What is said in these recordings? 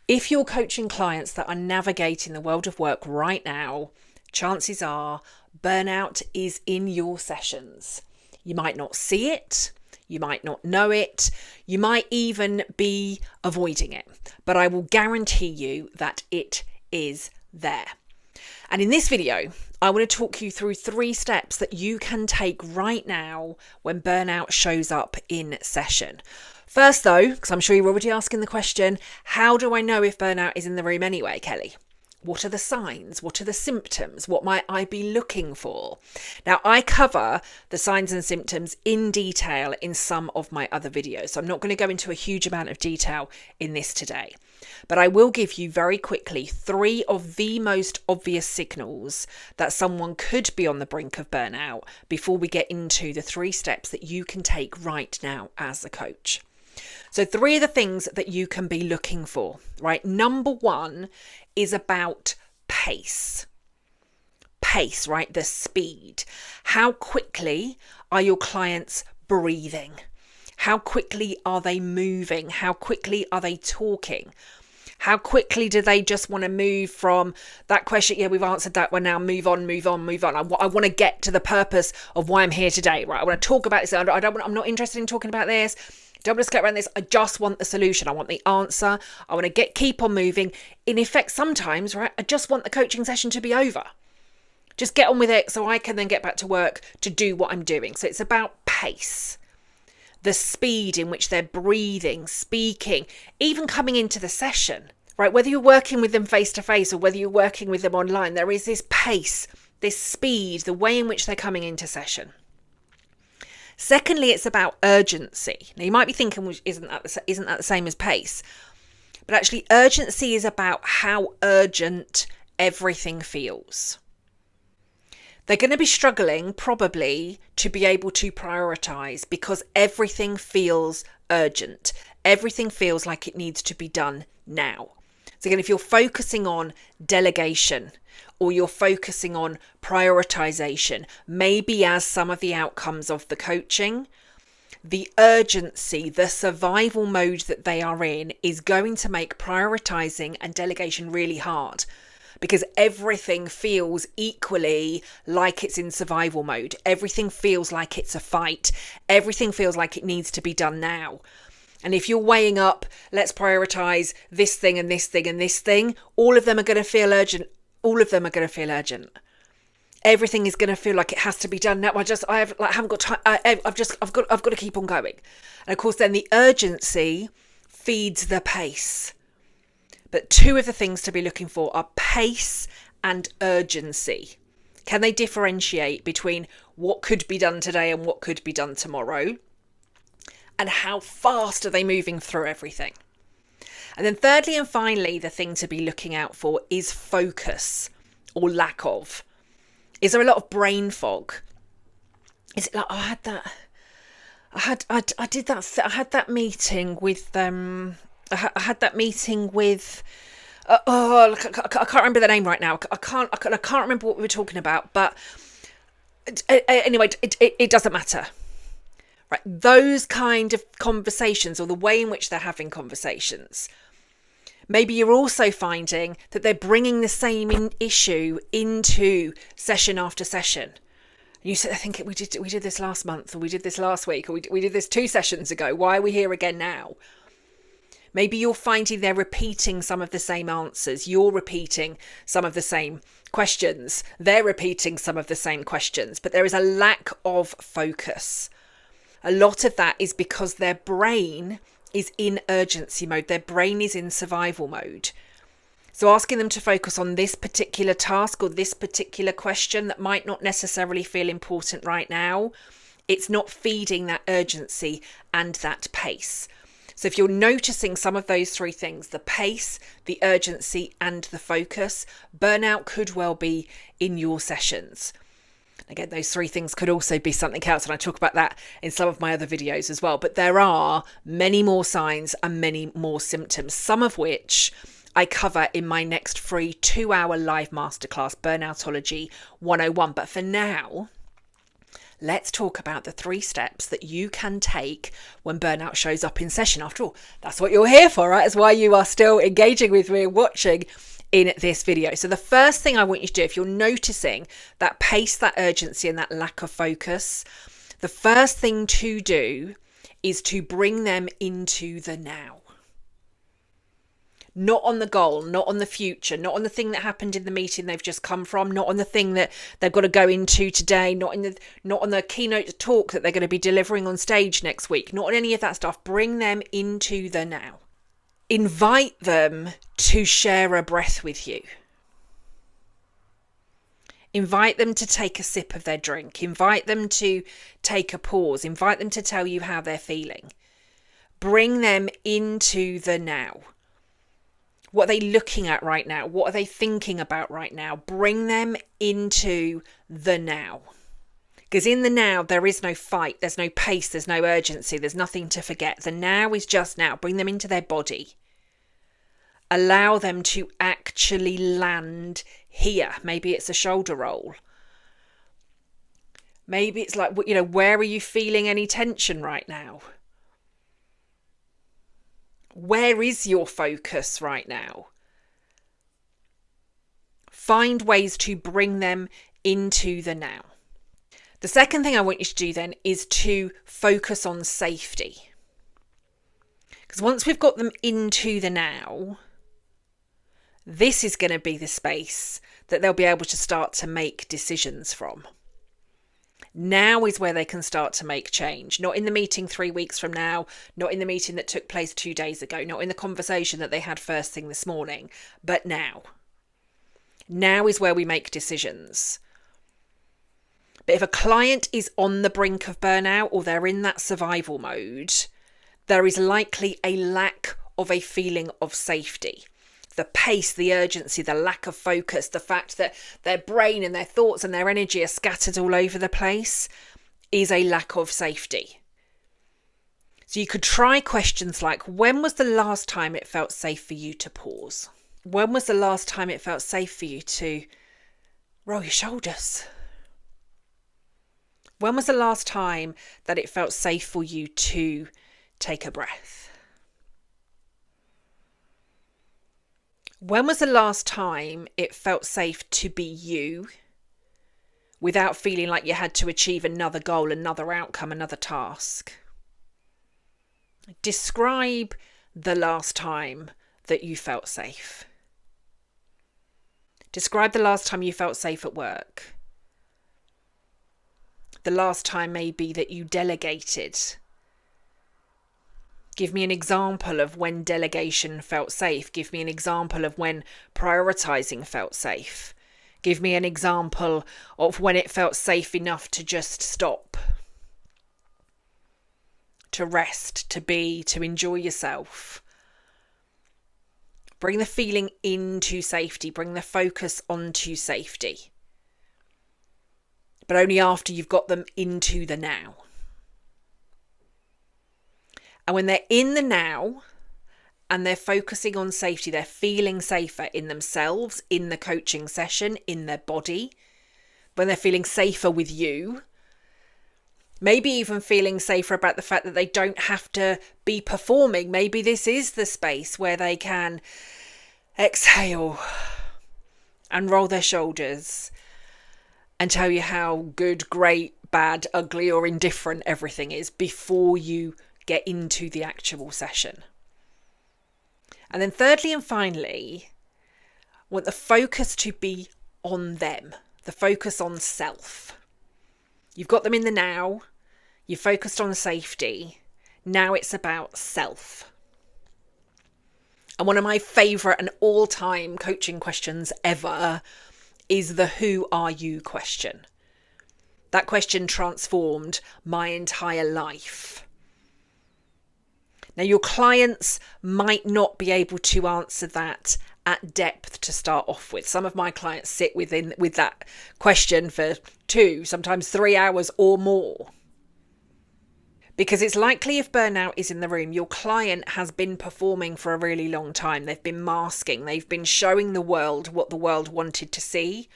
If you're coaching clients that are navigating the world of work right now, chances are burnout is in your sessions. You might not see it, you might not know it, you might even be avoiding it, but I will guarantee you that it is there. And in this video, I want to talk you through 3 steps that you can take right now when burnout shows up in session. First though, because I'm sure you're already asking the question, how do I know if burnout is in the room anyway, Kelly? What are the signs? What are the symptoms? What might I be looking for? Now, I cover the signs and symptoms in detail in some of my other videos, so I'm not going to go into a huge amount of detail in this today. But I will give you very quickly 3 of the most obvious signals that someone could be on the brink of burnout before we get into the 3 steps that you can take right now as a coach. So 3 of the things that you can be looking for, right? Number 1 is about pace. Pace, right? The speed. How quickly are your clients breathing? How quickly are they moving? How quickly are they talking? How quickly do they just want to move from that question? Yeah, we've answered that one now. Move on, move on, move on. I want to get to the purpose of why I'm here today, right? I want to talk about this. I'm not interested in talking about this. Don't want to get around this. I just want the solution. I want the answer. I want to keep on moving. In effect, sometimes, right, I just want the coaching session to be over. Just get on with it so I can then get back to work to do what I'm doing. So it's about pace. The speed in which they're breathing, speaking, even coming into the session, right? Whether you're working with them face to face or whether you're working with them online, there is this pace, this speed, the way in which they're coming into session. Secondly, it's about urgency. Now, you might be thinking, well, isn't that the same as pace? But actually, urgency is about how urgent everything feels. They're going to be struggling probably to be able to prioritize because everything feels urgent. Everything feels like it needs to be done now. So again, if you're focusing on delegation or you're focusing on prioritization, maybe as some of the outcomes of the coaching, the urgency, the survival mode that they are in is going to make prioritizing and delegation really hard because everything feels equally like it's in survival mode. Everything feels like it's a fight. Everything feels like it needs to be done now. And if you're weighing up, let's prioritize this thing and this thing and this thing, all of them are going to feel urgent. All of them are going to feel urgent. Everything is going to feel like it has to be done now. I haven't got time. I've got to keep on going. And of course, then the urgency feeds the pace. But 2 of the things to be looking for are pace and urgency. Can they differentiate between what could be done today and what could be done tomorrow? And how fast are they moving through everything? And then thirdly and finally, the thing to be looking out for is focus or lack of. Is there a lot of brain fog? Is it like, I had that meeting with, I had that meeting with, I can't remember the name right now. I can't remember what we were talking about, but anyway, it doesn't matter. Right, those kind of conversations or the way in which they're having conversations. Maybe you're also finding that they're bringing the same issue into session after session. You said, I think we did this last month, or we did this last week, or we did this 2 sessions ago. Why are we here again now? Maybe you're finding they're repeating some of the same answers. You're repeating some of the same questions. They're repeating some of the same questions, but there is a lack of focus. A lot of that is because their brain is in urgency mode. Their brain is in survival mode. So asking them to focus on this particular task or this particular question that might not necessarily feel important right now, it's not feeding that urgency and that pace. So if you're noticing some of those 3 things, the pace, the urgency, and the focus, burnout could well be in your sessions. Again, those 3 things could also be something else, and I talk about that in some of my other videos as well. But there are many more signs and many more symptoms, some of which I cover in my next free 2-hour live masterclass, Burnoutology 101. But for now, let's talk about the 3 steps that you can take when burnout shows up in session. After all, that's what you're here for, right? That's why you are still engaging with me and watching in this video. So the first thing I want you to do, if you're noticing that pace, that urgency, and that lack of focus, the first thing to do is to bring them into the now. Not on the goal, not on the future, not on the thing that happened in the meeting they've just come from, not on the thing that they've got to go into today, not on the keynote talk that they're going to be delivering on stage next week, not on any of that stuff. Bring them into the now. Invite them to share a breath with you. Invite them to take a sip of their drink. Invite them to take a pause. Invite them to tell you how they're feeling. Bring them into the now. What are they looking at right now? What are they thinking about right now? Bring them into the now. Because in the now, there is no fight, there's no pace, there's no urgency, there's nothing to forget. The now is just now. Bring them into their body. Allow them to actually land here. Maybe it's a shoulder roll. Maybe it's like, where are you feeling any tension right now? Where is your focus right now? Find ways to bring them into the now. The second thing I want you to do then is to focus on safety. Because once we've got them into the now, this is going to be the space that they'll be able to start to make decisions from. Now is where they can start to make change. Not in the meeting 3 weeks from now, not in the meeting that took place 2 days ago, not in the conversation that they had first thing this morning, but now. Now is where we make decisions. But if a client is on the brink of burnout or they're in that survival mode, there is likely a lack of a feeling of safety. The pace, the urgency, the lack of focus, the fact that their brain and their thoughts and their energy are scattered all over the place is a lack of safety. So you could try questions like, when was the last time it felt safe for you to pause? When was the last time it felt safe for you to roll your shoulders? When was the last time that it felt safe for you to take a breath? When was the last time it felt safe to be you without feeling like you had to achieve another goal, another outcome, another task? Describe the last time that you felt safe. Describe the last time you felt safe at work. The last time maybe that you delegated. Give me an example of when delegation felt safe. Give me an example of when prioritizing felt safe. Give me an example of when it felt safe enough to just stop, to rest, to be, to enjoy yourself. Bring the feeling into safety. Bring the focus onto safety. But only after you've got them into the now. And when they're in the now and they're focusing on safety, they're feeling safer in themselves, in the coaching session, in their body, when they're feeling safer with you, maybe even feeling safer about the fact that they don't have to be performing. Maybe this is the space where they can exhale and roll their shoulders and tell you how good, great, bad, ugly, or indifferent everything is before you get into the actual session. And then thirdly and finally, I want the focus to be on them, the focus on self. You've got them in the now, you've focused on safety, now it's about self. And one of my favourite and all-time coaching questions ever is the who are you question. That question transformed my entire life. Now, your clients might not be able to answer that at depth to start off with. Some of my clients sit with that question for 2, sometimes 3 hours or more. Because it's likely if burnout is in the room, your client has been performing for a really long time. They've been masking. They've been showing the world what the world wanted to see,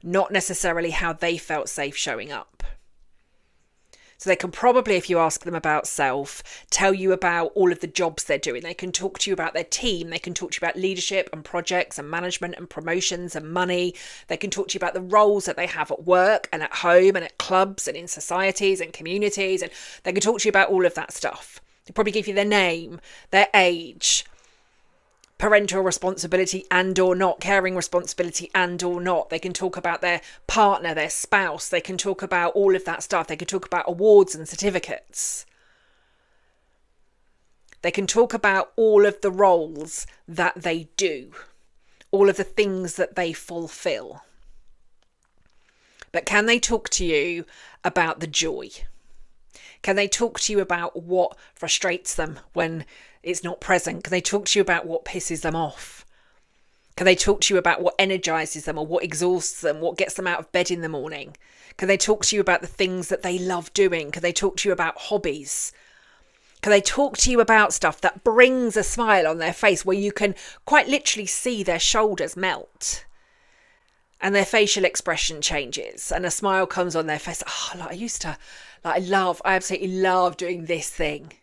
not necessarily how they felt safe showing up. So they can probably, if you ask them about self, tell you about all of the jobs they're doing. They can talk to you about their team. They can talk to you about leadership and projects and management and promotions and money. They can talk to you about the roles that they have at work and at home and at clubs and in societies and communities. And they can talk to you about all of that stuff. They probably give you their name, their age, parental responsibility and or not, caring responsibility and or not. They can talk about their partner, their spouse. They can talk about all of that stuff. They can talk about awards and certificates. They can talk about all of the roles that they do, all of the things that they fulfill. But can they talk to you about the joy? Can they talk to you about what frustrates them when it's not present? Can they talk to you about what pisses them off? Can they talk to you about what energizes them or what exhausts them, what gets them out of bed in the morning? Can they talk to you about the things that they love doing? Can they talk to you about hobbies? Can they talk to you about stuff that brings a smile on their face, where you can quite literally see their shoulders melt and their facial expression changes and a smile comes on their face? Oh, I absolutely love doing this thing.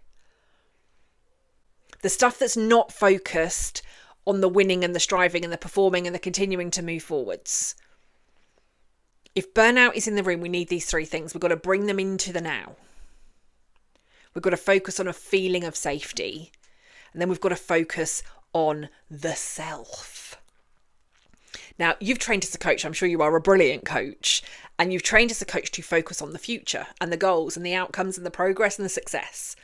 The stuff that's not focused on the winning and the striving and the performing and the continuing to move forwards. If burnout is in the room, we need these three things. We've got to bring them into the now. We've got to focus on a feeling of safety. And then we've got to focus on the self. Now, you've trained as a coach. I'm sure you are a brilliant coach. And you've trained as a coach to focus on the future and the goals and the outcomes and the progress and the success.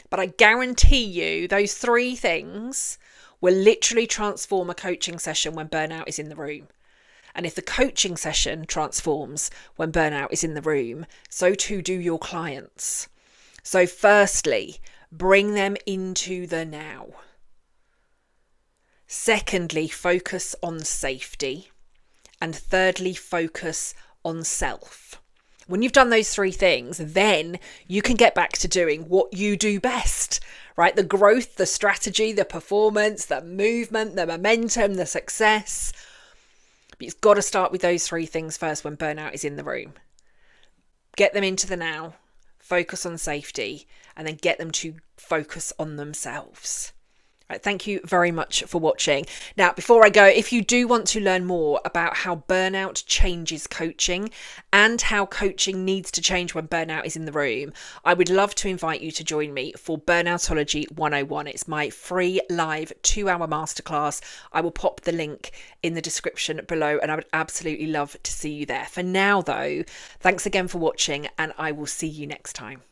But I guarantee you those three things will literally transform a coaching session when burnout is in the room. And if the coaching session transforms when burnout is in the room, so too do your clients. So firstly, bring them into the now. Secondly, focus on safety. And thirdly, focus on self. When you've done those three things, then you can get back to doing what you do best, right? The growth, the strategy, the performance, the movement, the momentum, the success. But you've got to start with those three things first when burnout is in the room. Get them into the now, focus on safety, and then get them to focus on themselves. Right, thank you very much for watching. Now, before I go, if you do want to learn more about how burnout changes coaching and how coaching needs to change when burnout is in the room, I would love to invite you to join me for Burnoutology 101. It's my free live 2-hour masterclass. I will pop the link in the description below and I would absolutely love to see you there. For now, though, thanks again for watching and I will see you next time.